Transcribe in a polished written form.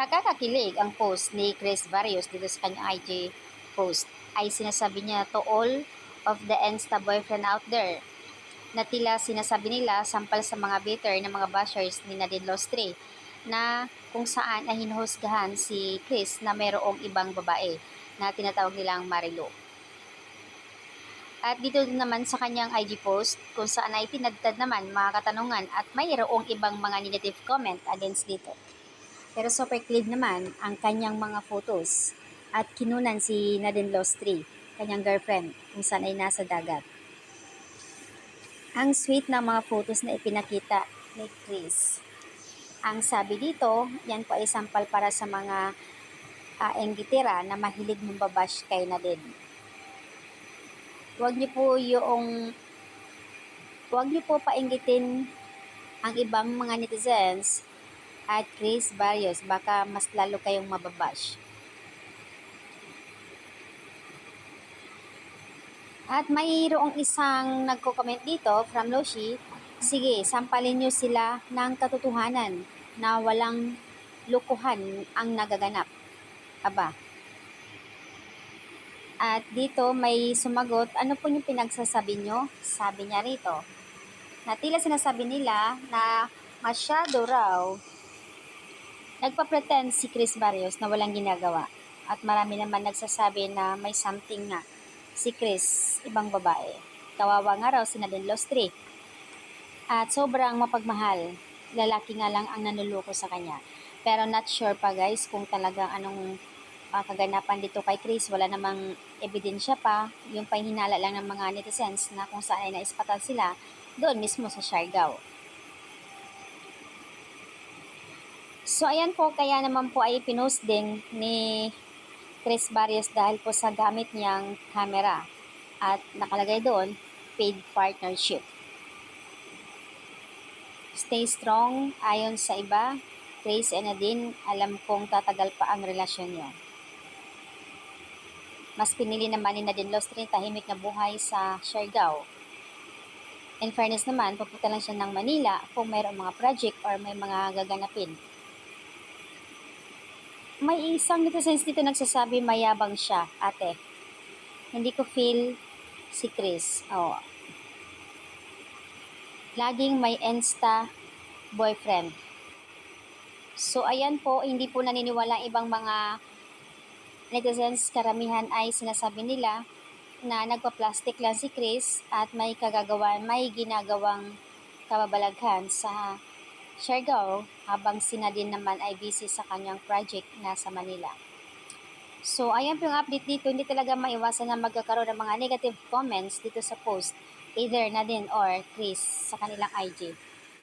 Nakakakilig ang post ni Chris Barrios dito sa kanyang IG post. Ay sinasabi niya to all of the Insta boyfriend out there na tila sinasabi nila sampal sa mga bitter na mga bashers ni Nadine Lostre na kung saan ay hinuhusgahan si Chris na mayroong ibang babae na tinatawag nilang Marilu. At dito naman sa kanyang IG post kung saan ay tinadtad naman mga katanungan at mayroong ibang mga negative comment against dito. Pero super clean naman ang kanyang mga photos at kinunan si Nadine Lostre, kanyang girlfriend, kung saan ay nasa dagat. Ang sweet na mga photos na ipinakita ni Chris. Ang sabi dito, yan po ay sampal para sa mga enggitira na mahilig mambabash kay Nadine. Huwag niyo po painggitin ang ibang mga netizens at Chris Barrios, baka mas lalo kayong mababash. At mayroong isang nagko-comment dito from Loshi, sige, sampalin niyo sila ng katotohanan na walang lukuhan ang nagaganap. Aba. At dito may sumagot, ano po yung pinagsasabi niyo? Sabi niya rito, na tila sinasabi nila na masyado raw nagpa-pretend si Chris Barrios na walang ginagawa. At marami naman nagsasabi na may something nga si Chris, ibang babae. Kawawa nga raw si Nadine Lostre. At sobrang mapagmahal. Lalaki nga lang ang nanuloko sa kanya. Pero not sure pa guys kung talagang anong kaganapan dito kay Chris. Wala namang ebidensya pa. Yung pahinala lang ng mga netizens na kung saan ay naispatal sila doon mismo sa Siargao. So ayan po, kaya naman po ay pinost din ni Chris Barrios dahil po sa gamit niyang camera at nakalagay doon, paid partnership. Stay strong ayon sa iba, Chris and Nadine, alam kong tatagal pa ang relasyon niyo. Mas pinili naman ni Nadine Lostre tahimik na buhay sa Siargao. In fairness naman, pupunta lang siya ng Manila kung mayroong mga project or may mga gaganapin. May isang netizens dito nagsasabi mayabang siya, ate. Hindi ko feel si Chris. Laging may Insta boyfriend. So ayan po, hindi po naniniwala ang ibang mga netizens. Karamihan ay sinasabi nila na nagpa-plastic lang si Chris at may ginagawang kababalaghan sa Siargao habang si Nadine naman ay busy sa kanyang project na sa Manila. So ayan po yung update dito. Hindi talaga maiwasan na magkakaroon ng mga negative comments dito sa post, either Nadine or Chris sa kanilang IG.